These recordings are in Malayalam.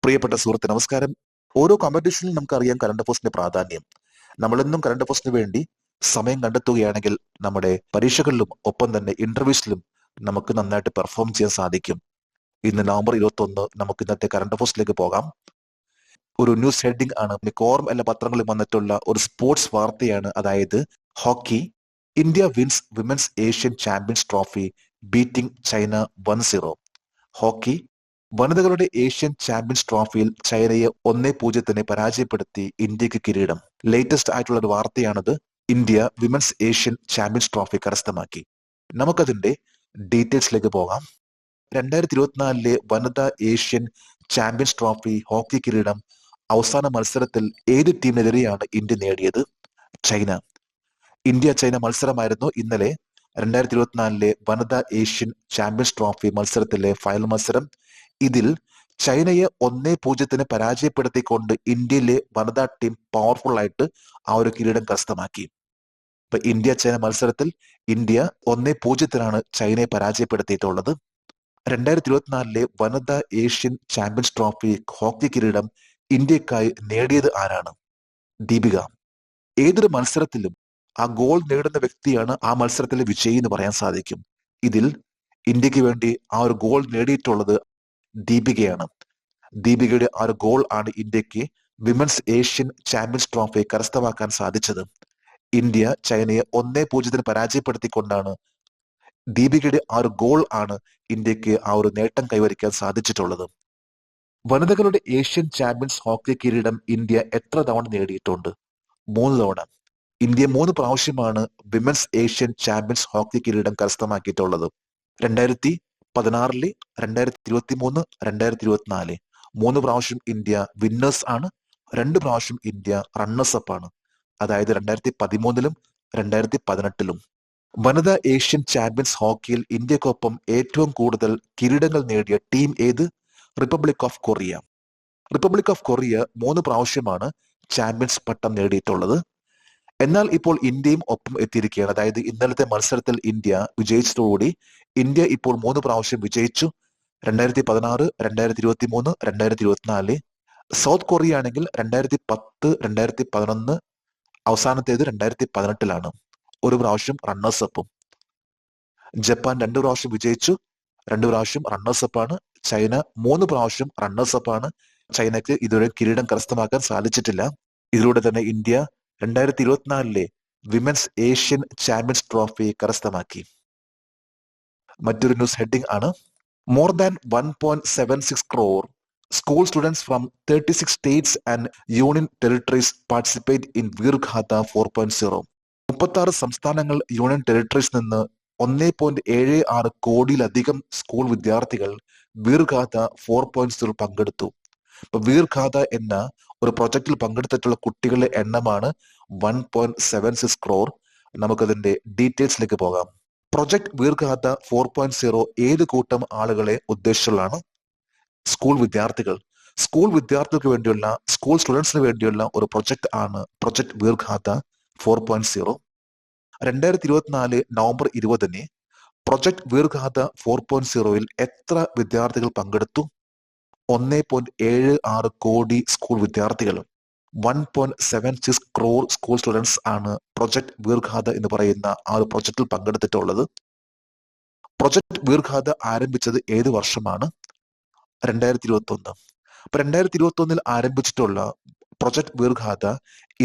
പ്രിയപ്പെട്ട സുഹൃത്ത് നമസ്കാരം. ഓരോ കോമ്പറ്റീഷനിലും നമുക്കറിയാം കറണ്ട് അഫയേഴ്സിന്റെ പ്രാധാന്യം. നമ്മളെന്നും കറണ്ട് അഫയേഴ്സിന് വേണ്ടി സമയം കണ്ടെത്തുകയാണെങ്കിൽ നമ്മുടെ പരീക്ഷകളിലും ഒപ്പം തന്നെ ഇന്റർവ്യൂസിലും നമുക്ക് നന്നായിട്ട് പെർഫോം ചെയ്യാൻ സാധിക്കും. ഇന്ന് നവംബർ 21 നമുക്ക് ഇന്നത്തെ കറണ്ട് അഫയേഴ്സിലേക്ക് പോകാം. ഒരു ന്യൂസ് ഹെഡിംഗ് ആണ് മിക്കവാറും എല്ലാ പത്രങ്ങളിൽ വന്നിട്ടുള്ള ഒരു സ്പോർട്സ് വാർത്തയാണ്. അതായത് hockey, India wins women's Asian Champions Trophy beating China 1-0. Hockey വനിതകളുടെ ഏഷ്യൻ ചാമ്പ്യൻസ് ട്രോഫിയിൽ ചൈനയെ 1-0 പരാജയപ്പെടുത്തി ഇന്ത്യക്ക് കിരീടം. ലേറ്റസ്റ്റ് ആയിട്ടുള്ള ഒരു വാർത്തയാണത്. India women's Asian Champions Trophy കരസ്ഥമാക്കി. നമുക്കതിന്റെ ഡീറ്റെയിൽസിലേക്ക് പോകാം. 2024 വനിതാ ഏഷ്യൻ ചാമ്പ്യൻസ് ട്രോഫി ഹോക്കി കിരീടം അവസാന മത്സരത്തിൽ ഏത് ടീമിനെതിരെയാണ് ഇന്ത്യ നേടിയത്? ചൈന. ഇന്ത്യ ചൈന മത്സരമായിരുന്നു ഇന്നലെ 2024 വനിതാ ഏഷ്യൻ ചാമ്പ്യൻസ് ട്രോഫി മത്സരത്തിലെ ഫൈനൽ മത്സരം. ഇതിൽ ചൈനയെ 1-0 പരാജയപ്പെടുത്തിക്കൊണ്ട് ഇന്ത്യയിലെ വനിതാ ടീം പവർഫുൾ ആയിട്ട് ആ ഒരു കിരീടം കരസ്ഥമാക്കി. ഇപ്പൊ ഇന്ത്യ ചൈന മത്സരത്തിൽ ഇന്ത്യ 1-0 ചൈനയെ പരാജയപ്പെടുത്തിയിട്ടുള്ളത്. 2024 വനിതാ ഏഷ്യൻ ചാമ്പ്യൻസ് ട്രോഫി ഹോക്കി കിരീടം ഇന്ത്യക്കായി നേടിയത് ആരാണ്? ദീപിക. ഏതൊരു മത്സരത്തിലും ആ ഗോൾ നേടുന്ന വ്യക്തിയാണ് ആ മത്സരത്തിലെ വിജയി എന്ന് പറയാൻ സാധിക്കും. ഇതിൽ ഇന്ത്യക്ക് വേണ്ടി ആ ഒരു ഗോൾ നേടിയിട്ടുള്ളത് ദീപികയാണ്. ദീപികയുടെ ആ ഒരു ഗോൾ ആണ് ഇന്ത്യക്ക് വിമൻസ് ഏഷ്യൻ ചാമ്പ്യൻസ് ട്രോഫി കരസ്ഥമാക്കാൻ സാധിച്ചത്. ഇന്ത്യ ചൈനയെ 1-0 പരാജയപ്പെടുത്തിക്കൊണ്ടാണ് ദീപികയുടെ ആ ഒരു ഗോൾ ആണ് ഇന്ത്യക്ക് ആ ഒരു നേട്ടം കൈവരിക്കാൻ സാധിച്ചിട്ടുള്ളത്. വനിതകളുടെ ഏഷ്യൻ ചാമ്പ്യൻസ് ഹോക്കി കിരീടം ഇന്ത്യ എത്ര തവണ നേടിയിട്ടുണ്ട്? 3 തവണ. ഇന്ത്യ 3 പ്രാവശ്യമാണ് വിമൻസ് ഏഷ്യൻ ചാമ്പ്യൻസ് ഹോക്കി കിരീടം കരസ്ഥമാക്കിയിട്ടുള്ളത്. 2016, 2023, 2024. 3 പ്രാവശ്യം ഇന്ത്യ വിന്നേഴ്സ് ആണ്. 2 പ്രാവശ്യം ഇന്ത്യ റണ്ണേഴ്സ് അപ്പ് ആണ്. അതായത് 2013-ലും 2018-ലും. വനിതാ ഏഷ്യൻ ചാമ്പ്യൻസ് ഹോക്കിയിൽ ഇന്ത്യക്കൊപ്പം ഏറ്റവും കൂടുതൽ കിരീടങ്ങൾ നേടിയ ടീം ഏത്? Republic of Korea. Republic of Korea 3 പ്രാവശ്യമാണ് ചാമ്പ്യൻസ് പട്ടം നേടിയിട്ടുള്ളത്. എന്നാൽ ഇപ്പോൾ ഇന്ത്യയും ഒപ്പം എത്തിയിരിക്കുകയാണ്. അതായത് ഇന്നലത്തെ മത്സരത്തിൽ ഇന്ത്യ വിജയിച്ചതോടുകൂടി ഇന്ത്യ ഇപ്പോൾ 3 പ്രാവശ്യം വിജയിച്ചു. 2016, 2023, 2024. സൗത്ത് കൊറിയ ആണെങ്കിൽ 2010, 2011, അവസാനത്തേത് 2018-ലാണ്. 1 പ്രാവശ്യം റണ്ണേഴ്സ് അപ്പും. ജപ്പാൻ 2 പ്രാവശ്യം വിജയിച്ചു, 2 പ്രാവശ്യം റണ്ണേഴ്സ് അപ്പ് ആണ്. ചൈന 3 പ്രാവശ്യം റണ്ണേഴ്സ് അപ്പ് ആണ്. ചൈനയ്ക്ക് ഇതുവരെ കിരീടം കരസ്ഥമാക്കാൻ സാധിച്ചിട്ടില്ല. ഇതിലൂടെ തന്നെ India 2024 women's Asian Champions Trophy കരസ്ഥമാക്കി. മറ്റൊരു ന്യൂസ് ഹെഡിംഗ് ആണ് more than 1.76 crore school students from 36 states and union territories participate in Veergatha 4.0. 36 സംസ്ഥാനങ്ങൾ യൂണിയൻ ടെറിട്ടറീസ് നിന്ന് 1.76 കോടിയിലധികം സ്കൂൾ വിദ്യാർത്ഥികൾ വീർഗാഥ 4.0 പങ്കെടുത്തു. ഇപ്പൊ വീർഗാഥ എന്ന ഒരു പ്രൊജക്ടിൽ പങ്കെടുത്തിട്ടുള്ള കുട്ടികളുടെ എണ്ണമാണ് 1.76 crore. നമുക്കതിന്റെ ഡീറ്റെയിൽസിലേക്ക് പോകാം. പ്രൊജക്ട് വീർഗാഥ 4.0 ഏത് കൂട്ടം ആളുകളെ ഉദ്ദേശിച്ചുള്ളതാണ്? സ്കൂൾ വിദ്യാർത്ഥികൾ. സ്കൂൾ വിദ്യാർത്ഥികൾക്ക് വേണ്ടിയുള്ള, സ്കൂൾ സ്റ്റുഡൻസിന് വേണ്ടിയുള്ള ഒരു പ്രൊജക്ട് ആണ് പ്രൊജക്ട് വീർഗാഥ 4.0. 2024 നവംബർ 20 പ്രൊജക്ട് വീർഗാഥ 4.0-ൽ എത്ര വിദ്യാർത്ഥികൾ പങ്കെടുത്തു? 1.76 കോടി സ്കൂൾ വിദ്യാർത്ഥികൾ. 1.76 crore സ്കൂൾ സ്റ്റുഡൻസ് ആണ് പ്രൊജക്ട് വീർഗാഥ എന്ന് പറയുന്ന ആ ഒരു പ്രൊജക്ടിൽ പങ്കെടുത്തിട്ടുള്ളത്. പ്രൊജക്ട് വീർഗാഥ ആരംഭിച്ചത് ഏത് വർഷമാണ്? 2021. അപ്പൊ 2021-ൽ ആരംഭിച്ചിട്ടുള്ള പ്രൊജക്ട് വീർഗാഥ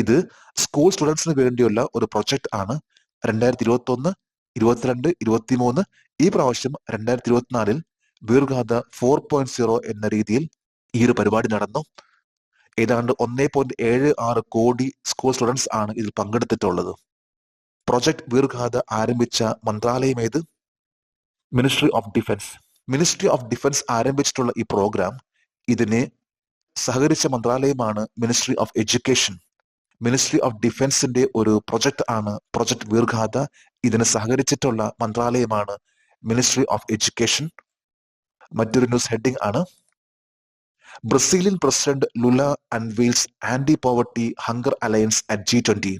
ഇത് സ്കൂൾ സ്റ്റുഡൻസിന് വേണ്ടിയുള്ള ഒരു പ്രൊജക്ട് ആണ്. 2021, 22, 23 ഈ പ്രാവശ്യം 2024-ൽ വീർഗാഥ 4.0 എന്ന രീതിയിൽ ഈ ഒരു പരിപാടി നടന്നു. ഏതാണ്ട് 1.76 കോടി സ്കൂൾ സ്റ്റുഡൻസ് ആണ് ഇതിൽ പങ്കെടുത്തിട്ടുള്ളത്. പ്രൊജക്ട് വീർഗാഥ ആരംഭിച്ച മന്ത്രാലയം ഏത്? Ministry of Defence. Ministry of Defence ആരംഭിച്ചിട്ടുള്ള ഈ പ്രോഗ്രാം ഇതിനെ സഹകരിച്ച മന്ത്രാലയമാണ് Ministry of Education. Ministry of ഡിഫൻസിന്റെ ഒരു പ്രൊജക്ട് ആണ് പ്രൊജക്ട് വീർഗാഥ. ഇതിന് സഹകരിച്ചിട്ടുള്ള മന്ത്രാലയമാണ് മിനിസ്ട്രി ഓഫ് എഡ്യൂക്കേഷൻ. മറ്റൊരു ന്യൂസ് ഹെഡിംഗ് ആണ് Brazilian president Lula unveils anti poverty hunger alliance at G20.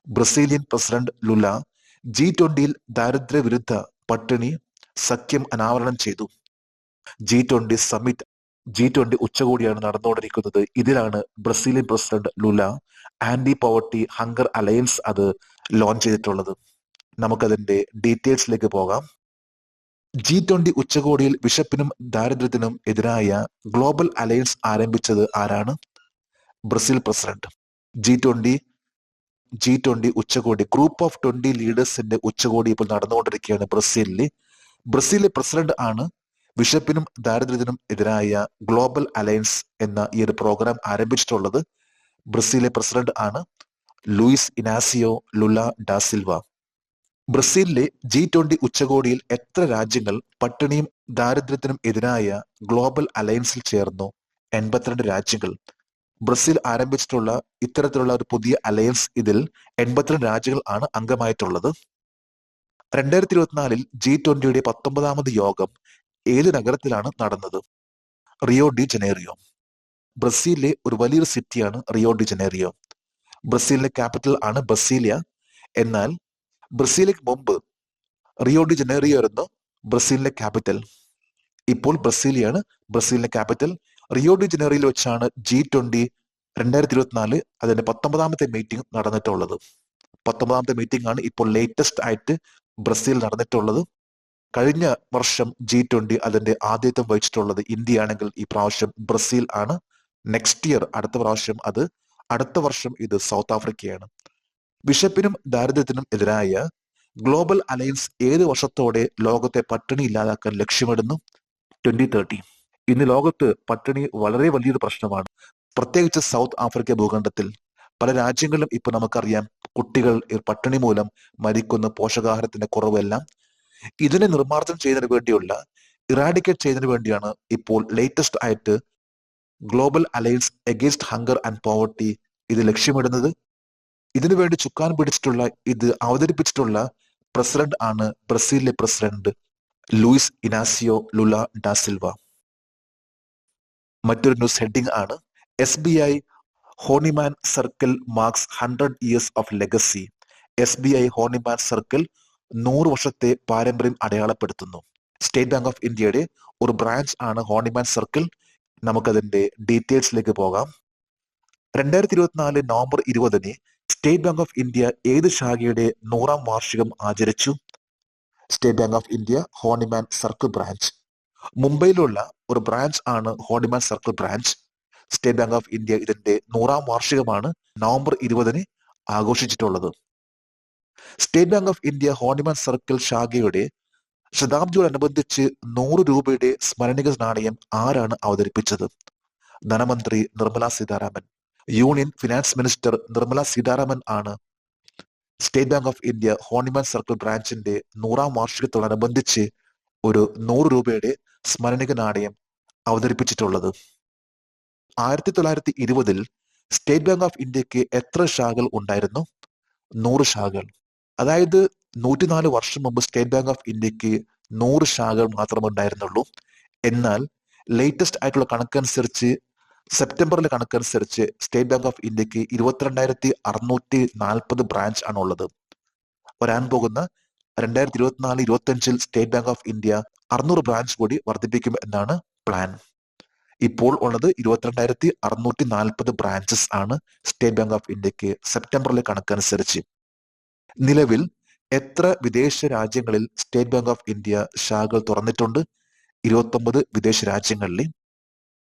Brazilian president Lula G20-ൽ ദാരിദ്ര്യ വിരുദ്ധ പട്ടിണി സഖ്യം അനാവരണം ചെയ്തു. G20 സമ്മിറ്റ് G20 ഉച്ചകോടിയാണ് നടന്നുകൊണ്ടിരിക്കുന്നത്. ഇതിലാണ് Brazilian president Lula anti poverty hunger alliance അത് ലോഞ്ച് ചെയ്തിട്ടുള്ളത്. നമുക്കതിന്റെ ഡീറ്റെയിൽസിലേക്ക് പോകാം. G20 ഉച്ചകോടിയിൽ വിശപ്പിനും ദാരിദ്ര്യത്തിനും എതിരായ ഗ്ലോബൽ അലയൻസ് ആരംഭിച്ചത് ആരാണ്? Brazil president. G20 G20 ഉച്ചകോടി ഗ്രൂപ്പ് ഓഫ് 20 ലീഡേഴ്സിന്റെ ഉച്ചകോടി ഇപ്പോൾ നടന്നുകൊണ്ടിരിക്കുകയാണ് ബ്രസീലിൽ. ബ്രസീലിലെ പ്രസിഡന്റ് ആണ് വിശപ്പിനും ദാരിദ്ര്യത്തിനും എതിരായ ഗ്ലോബൽ അലയൻസ് എന്ന ഈ ഒരു പ്രോഗ്രാം ആരംഭിച്ചിട്ടുള്ളത്. ബ്രസീലിലെ പ്രസിഡന്റ് ആണ് Luis Inacio Lula da Silva. ബ്രസീലിലെ G20 ഉച്ചകോടിയിൽ എത്ര രാജ്യങ്ങൾ പട്ടിണിയും ദാരിദ്ര്യത്തിനും എതിരായ ഗ്ലോബൽ അലയൻസിൽ ചേർന്നു? 82 രാജ്യങ്ങൾ. ബ്രസീൽ ആരംഭിച്ചിട്ടുള്ള ഇത്തരത്തിലുള്ള ഒരു പുതിയ അലയൻസ് ഇതിൽ 82 രാജ്യങ്ങൾ ആണ് അംഗമായിട്ടുള്ളത്. 2024 G20യുടെ 19ാമത് യോഗം ഏത് നഗരത്തിലാണ് നടന്നത്? Rio de Janeiro. ബ്രസീലിലെ ഒരു വലിയൊരു സിറ്റിയാണ് റിയോ ഡി ജനേറിയോ. ബ്രസീലിന്റെ ക്യാപിറ്റൽ ആണ് ബ്രസീലിയ. എന്നാൽ ബ്രസീലിക്ക് മുമ്പ് റിയോ ഡി ജനേറിയോ ആയിരുന്നു ബ്രസീലിന്റെ ക്യാപിറ്റൽ. ഇപ്പോൾ ബ്രസീലിയാണ് ബ്രസീലിന്റെ ക്യാപിറ്റൽ. റിയോ ഡി ജനേറിയോയിൽ വെച്ചാണ് G20 2024 അതിന്റെ 19ാമത്തെ മീറ്റിംഗ് നടന്നിട്ടുള്ളത്. 19ാമത്തെ മീറ്റിംഗ് ആണ് ഇപ്പോൾ ലേറ്റസ്റ്റ് ആയിട്ട് ബ്രസീൽ നടന്നിട്ടുള്ളത്. കഴിഞ്ഞ വർഷം G20 അതിന്റെ ആതിഥ്യം വഹിച്ചിട്ടുള്ളത് ഇന്ത്യ ആണെങ്കിൽ ഈ പ്രാവശ്യം ബ്രസീൽ ആണ്. നെക്സ്റ്റ് ഇയർ അടുത്ത വർഷം ഇത് സൗത്ത് ആഫ്രിക്കയാണ്. വിശപ്പിനും ദാരിദ്ര്യത്തിനും എതിരായ ഗ്ലോബൽ അലയൻസ് ഏത് വർഷത്തോടെ ലോകത്തെ പട്ടിണി ഇല്ലാതാക്കാൻ ലക്ഷ്യമിടുന്നു? 2030. ഇന്ന് ലോകത്ത് പട്ടിണി വളരെ വലിയൊരു പ്രശ്നമാണ്. പ്രത്യേകിച്ച് സൗത്ത് ആഫ്രിക്ക ഭൂഖണ്ഡത്തിൽ പല രാജ്യങ്ങളിലും ഇപ്പൊ നമുക്കറിയാം കുട്ടികൾ പട്ടിണി മൂലം മരിക്കുന്ന, പോഷകാഹാരത്തിന്റെ കുറവെല്ലാം. ഇതിനെ നിർമ്മാർജ്ജനം ചെയ്യുന്നതിന് വേണ്ടിയുള്ള ഇറാഡിക്കേറ്റ് ചെയ്യുന്നതിന് വേണ്ടിയാണ് ഇപ്പോൾ ലേറ്റസ്റ്റ് ആയിട്ട് global alliance against hunger and poverty ഇത് ലക്ഷ്യമിടുന്നത്. ഇതിനുവേണ്ടി ചുക്കാൻ പിടിച്ചിട്ടുള്ള ഇത് അവതരിപ്പിച്ചിട്ടുള്ള പ്രസിഡന്റ് ആണ് ബ്രസീലിലെ president Luiz Inacio Lula da Silva. മറ്റൊരു ന്യൂസ് ഹെഡിംഗ് ആണ് SBI Horniman Circle marks 100 years of legacy. SBI Horniman Circle 100 വർഷത്തെ പാരമ്പര്യം അടയാളപ്പെടുത്തുന്നു. സ്റ്റേറ്റ് ബാങ്ക് ഓഫ് ഇന്ത്യയുടെ ഒരു ബ്രാഞ്ച് ആണ് ഹോണിമാൻ സർക്കിൾ. നമുക്കതിന്റെ ഡീറ്റെയിൽസിലേക്ക് പോകാം. 2024 November 20 State Bank of India ഏത് ശാഖയുടെ 100ാം വാർഷികം ആചരിച്ചു? State Bank of India Horniman Circle branch. മുംബൈയിലുള്ള ഒരു ബ്രാഞ്ച് ആണ് Horniman Circle branch. State Bank of India ഇതിന്റെ 100ാം വാർഷികമാണ് നവംബർ 20 ആഘോഷിച്ചിട്ടുള്ളത്. State Bank of India Horniman Circle ശാഖയുടെ ശതാബ്ദിയോടനുബന്ധിച്ച് 100 രൂപയുടെ സ്മരണിക നാണയം ആരാണ് അവതരിപ്പിച്ചത്? ധനമന്ത്രി Nirmala Sitharaman. Union Finance Minister Nirmala Sitharaman ആണ് State Bank of India Horniman Circle ബ്രാഞ്ചിന്റെ 100ാം വാർഷികത്തോടനുബന്ധിച്ച് ഒരു 100 രൂപയുടെ സ്മരണിക നാണയം അവതരിപ്പിച്ചിട്ടുള്ളത്. 1920 സ്റ്റേറ്റ് ബാങ്ക് ഓഫ് ഇന്ത്യക്ക് എത്ര ശാഖകൾ ഉണ്ടായിരുന്നു? 100 ശാഖകൾ. അതായത് 104 വർഷം മുമ്പ് സ്റ്റേറ്റ് ബാങ്ക് ഓഫ് ഇന്ത്യക്ക് 100 ശാഖകൾ മാത്രമേ ഉണ്ടായിരുന്നുള്ളൂ. എന്നാൽ ലേറ്റസ്റ്റ് ആയിട്ടുള്ള കണക്കനുസരിച്ച്, സെപ്റ്റംബറിലെ കണക്കനുസരിച്ച് സ്റ്റേറ്റ് ബാങ്ക് ഓഫ് ഇന്ത്യക്ക് 22,640 ബ്രാഞ്ച് ആണ് ഉള്ളത്. വരാൻ പോകുന്ന 2024-25 state Bank of India 600 branch കൂടി വർദ്ധിപ്പിക്കും എന്നാണ് പ്ലാൻ. ഇപ്പോൾ ഉള്ളത് 22,640 ബ്രാഞ്ചസ് ആണ് സ്റ്റേറ്റ് ബാങ്ക് ഓഫ് ഇന്ത്യക്ക് സെപ്റ്റംബറിലെ കണക്കനുസരിച്ച്. നിലവിൽ എത്ര വിദേശ രാജ്യങ്ങളിൽ സ്റ്റേറ്റ് ബാങ്ക് ഓഫ് ഇന്ത്യ ശാഖകൾ തുറന്നിട്ടുണ്ട്? 29 വിദേശ രാജ്യങ്ങളിൽ.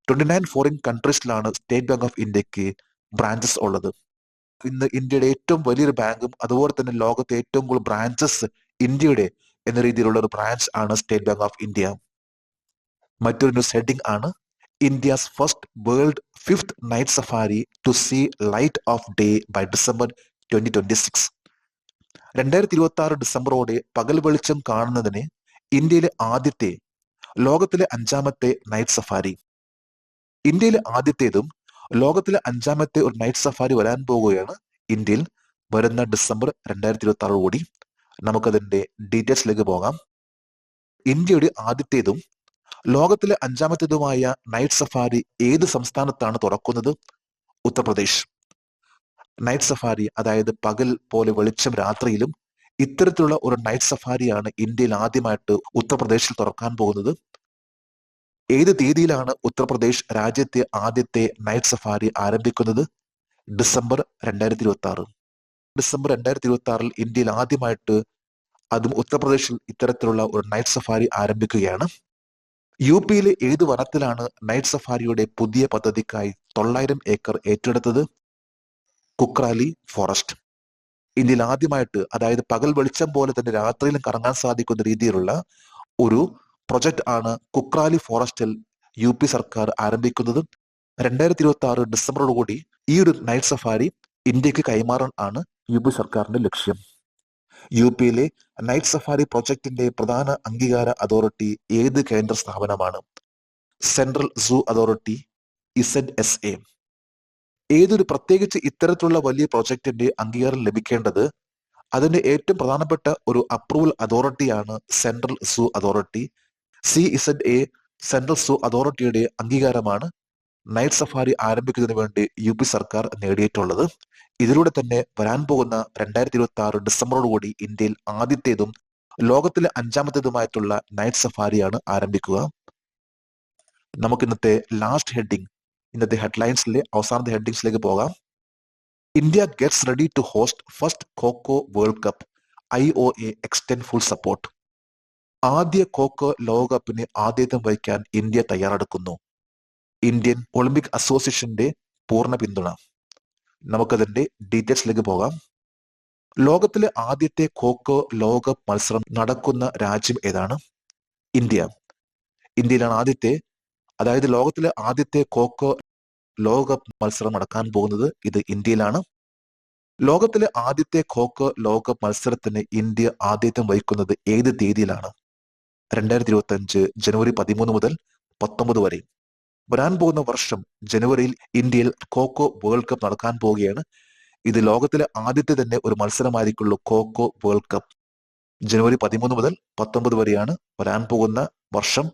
29 ഫോറിൻ കൺട്രീസിലാണ് സ്റ്റേറ്റ് ബാങ്ക് ഓഫ് ഇന്ത്യക്ക് ബ്രാഞ്ചസ് ഉള്ളത്. ഇന്ന് ഇന്ത്യയുടെ ഏറ്റവും വലിയൊരു ബാങ്കും അതുപോലെ തന്നെ ലോകത്തെ ഏറ്റവും കൂടുതൽ ബ്രാഞ്ചസ് ഇന്ത്യയുടെ എന്ന രീതിയിലുള്ള ഒരു ബ്രാഞ്ച് ആണ് സ്റ്റേറ്റ് ബാങ്ക് ഓഫ് ഇന്ത്യ. മറ്റൊരു ന്യൂസ് ഹെഡിംഗ് ആണ് India's first world 5th night safari to see light of day by December 2026. 2026 ഡിസംബറോടെ പകൽ വെളിച്ചം കാണുന്നതിന് ഇന്ത്യയിലെ ആദ്യത്തെ, ലോകത്തിലെ 5ാമത്തെ നൈറ്റ് സഫാരി. ഇന്ത്യയിലെ ആദ്യത്തേതും ലോകത്തിലെ 5ാമത്തെ ഒരു നൈറ്റ് സഫാരി വരാൻ പോകുകയാണ് ഇന്ത്യയിൽ വരുന്ന ഡിസംബർ 2026 കൂടി. നമുക്കതിന്റെ ഡീറ്റെയിൽസിലേക്ക് പോകാം. ഇന്ത്യയുടെ ആദ്യത്തേതും ലോകത്തിലെ 5ാമത്തേതുമായ നൈറ്റ് സഫാരി ഏത് സംസ്ഥാനത്താണ് തുറക്കുന്നത്? ഉത്തർപ്രദേശ്. നൈറ്റ് സഫാരി, അതായത് പകൽ പോലെ വെളിച്ചം രാത്രിയിലും, ഇത്തരത്തിലുള്ള ഒരു നൈറ്റ് സഫാരിയാണ് ഇന്ത്യയിൽ ആദ്യമായിട്ട് ഉത്തർപ്രദേശിൽ തുറക്കാൻ പോകുന്നത്. ഏത് തീയതിയിലാണ് ഉത്തർപ്രദേശ് രാജ്യത്തെ ആദ്യത്തെ നൈറ്റ് സഫാരി ആരംഭിക്കുന്നത്? ഡിസംബർ 2026. ഡിസംബർ 2026 ഇന്ത്യയിൽ ആദ്യമായിട്ട്, അതും ഉത്തർപ്രദേശിൽ, ഇത്തരത്തിലുള്ള ഒരു നൈറ്റ് സഫാരി ആരംഭിക്കുകയാണ്. യു പിയിലെ ഏത് വനത്തിലാണ് നൈറ്റ് സഫാരിയുടെ പുതിയ പദ്ധതിക്കായി 900 ഏക്കർ ഏറ്റെടുത്തത്? കുക്രാലി ഫോറസ്റ്റ്. ഇന്ത്യയിൽ ആദ്യമായിട്ട്, അതായത് പകൽ വെളിച്ചം പോലെ തന്നെ രാത്രിയിലും കറങ്ങാൻ സാധിക്കുന്ന രീതിയിലുള്ള ഒരു പ്രൊജക്ട് ആണ് കുക്രാലി ഫോറസ്റ്റിൽ യു പി സർക്കാർ ആരംഭിക്കുന്നത്. 2026 ഡിസംബറോടുകൂടി ഈ ഒരു നൈറ്റ് സഫാരി ഇന്ത്യക്ക് കൈമാറാൻ ആണ് യു പി സർക്കാരിന്റെ ലക്ഷ്യം. യു പിയിലെ നൈറ്റ് സഫാരി പ്രൊജക്ടിന്റെ പ്രധാന അംഗീകാര അതോറിറ്റി ഏത് കേന്ദ്ര സ്ഥാപനമാണ്? സെൻട്രൽ സൂ അതോറിറ്റി, ZSA. ഏതൊരു, പ്രത്യേകിച്ച് ഇത്തരത്തിലുള്ള വലിയ പ്രൊജക്ടിന്റെ അംഗീകാരം ലഭിക്കേണ്ടത്, അതിന്റെ ഏറ്റവും പ്രധാനപ്പെട്ട ഒരു അപ്രൂവൽ അതോറിറ്റിയാണ് സെൻട്രൽ സൂ അതോറിറ്റി. CZA, സെൻട്രൽ സൂ അതോറിറ്റിയുടെ അംഗീകാരമാണ് നൈറ്റ് സഫാരി ആരംഭിക്കുന്നതിന് വേണ്ടി യു പി സർക്കാർ നേടിയിട്ടുള്ളത്. ഇതിലൂടെ തന്നെ വരാൻ പോകുന്ന 2026 ഡിസംബറോടുകൂടി ഇന്ത്യയിൽ ആദ്യത്തേതും ലോകത്തിലെ 5ാമത്തേതുമായിട്ടുള്ള നൈറ്റ് സഫാരിയാണ് ആരംഭിക്കുക. നമുക്ക് ഇന്നത്തെ ലാസ്റ്റ് ഹെഡിങ്, ഇന്നത്തെ ഹെഡ്ലൈൻസിലെ അവസാനത്തെ ഹെഡിങ്സിലേക്ക് പോകാം. India gets ready to host first Kho Kho World Cup, IOA extend full support. ആദ്യ ഖോ-ഖോ ലോകകപ്പിന് ആതിഥ്യം വഹിക്കാൻ ഇന്ത്യ തയ്യാറെടുക്കുന്നു. ഇന്ത്യൻ ഒളിമ്പിക് അസോസിയേഷന്റെ പൂർണ്ണ പിന്തുണ. നമുക്കതിന്റെ ഡീറ്റെയിൽസിലേക്ക് പോകാം. ലോകത്തിലെ ആദ്യത്തെ ഖോ-ഖോ ലോകകപ്പ് മത്സരം നടക്കുന്ന രാജ്യം ഏതാണ്? ഇന്ത്യ. ഇന്ത്യയിലാണ് ആദ്യത്തെ, അതായത് ലോകത്തിലെ ആദ്യത്തെ ഖോ-ഖോ ലോകകപ്പ് മത്സരം നടക്കാൻ പോകുന്നത് ഇത് ഇന്ത്യയിലാണ്. ലോകത്തിലെ ആദ്യത്തെ ഖോ-ഖോ ലോകകപ്പ് മത്സരത്തിന് ഇന്ത്യ ആതിഥ്യം വഹിക്കുന്നത് ഏത് തീയതിയിലാണ്? 2025 ജനുവരി 13 മുതൽ 19 വരെ. വരാൻ പോകുന്ന വർഷം ജനുവരിയിൽ ഇന്ത്യയിൽ ഖോ-ഖോ വേൾഡ് കപ്പ് നടക്കാൻ പോവുകയാണ്. ഇത് ലോകത്തിലെ ആദ്യത്തെ തന്നെ ഒരു മത്സരമായിരിക്കുള്ളൂ ഖോ-ഖോ വേൾഡ് കപ്പ്. ജനുവരി 13 മുതൽ 19 വരെയാണ് വരാൻ പോകുന്ന വർഷം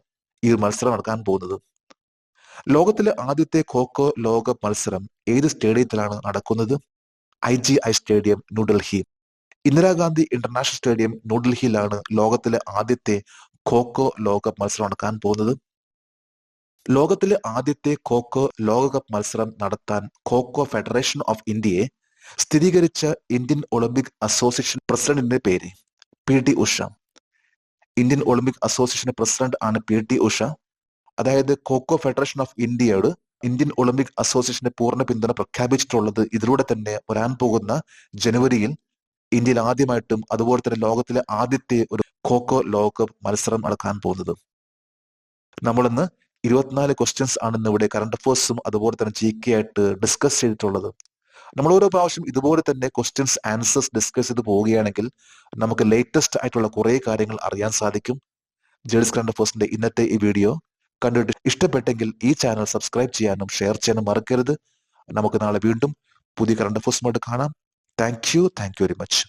ഈ മത്സരം നടക്കാൻ പോകുന്നത്. ലോകത്തിലെ ആദ്യത്തെ ഖോ-ഖോ ലോകകപ്പ് മത്സരം ഏത് സ്റ്റേഡിയത്തിലാണ് നടക്കുന്നത്? IGI stadium, New Delhi. Indira Gandhi International Stadium, ന്യൂഡൽഹിയിലാണ് ലോകത്തിലെ ആദ്യത്തെ ഖോ-ഖോ ലോകകപ്പ് മത്സരം നടക്കാൻ പോകുന്നത്. ലോകത്തിലെ ആദ്യത്തെ ഖോ-ഖോ ലോകകപ്പ് മത്സരം നടത്താൻ ഖോ-ഖോ ഫെഡറേഷൻ ഓഫ് ഇന്ത്യയെ സ്ഥിരീകരിച്ച ഇന്ത്യൻ ഒളിമ്പിക് അസോസിയേഷൻ പ്രസിഡന്റിന്റെ പേര്? PT Usha. Indian Olympic association president ആണ് PT ഉഷ. അതായത് ഖോ-ഖോ ഫെഡറേഷൻ ഓഫ് ഇന്ത്യയോട് ഇന്ത്യൻ ഒളിമ്പിക് അസോസിയേഷന്റെ പൂർണ്ണ പിന്തുണ പ്രഖ്യാപിച്ചിട്ടുള്ളത് ഇതിലൂടെ തന്നെ വരാൻ പോകുന്ന ജനുവരിയിൽ ഇന്ത്യയിൽ ആദ്യമായിട്ടും അതുപോലെ തന്നെ ലോകത്തിലെ ആദ്യത്തെ ഒരു ഖോ-ഖോ ലോകകപ്പ് മത്സരം നടക്കാൻ പോകുന്നത്. നമ്മളിന്ന് 24 ക്വസ്റ്റ്യൻസ് ആണ് ഇന്ന് ഇവിടെ കറണ്ട് അഫേഴ്സും അതുപോലെ തന്നെ GK ആയിട്ട് ഡിസ്കസ് ചെയ്തിട്ടുള്ളത്. നമ്മൾ ഓരോ പ്രാവശ്യം ഇതുപോലെ തന്നെ ക്വസ്റ്റ്യൻസ് ആൻസേഴ്സ് ഡിസ്കസ് ചെയ്ത് പോവുകയാണെങ്കിൽ നമുക്ക് ലേറ്റസ്റ്റ് ആയിട്ടുള്ള കുറെ കാര്യങ്ങൾ അറിയാൻ സാധിക്കും. ജേഡ്സ് കറണ്ട് അഫേഴ്സിന്റെ ഇന്നത്തെ ഈ വീഡിയോ കണ്ടിട്ട് ഇഷ്ടപ്പെട്ടെങ്കിൽ ഈ ചാനൽ സബ്സ്ക്രൈബ് ചെയ്യാനും ഷെയർ ചെയ്യാനും മറക്കരുത്. നമുക്ക് നാളെ വീണ്ടും പുതിയ കറണ്ട് അഫേഴ്സുമായിട്ട് കാണാം. Thank you very much.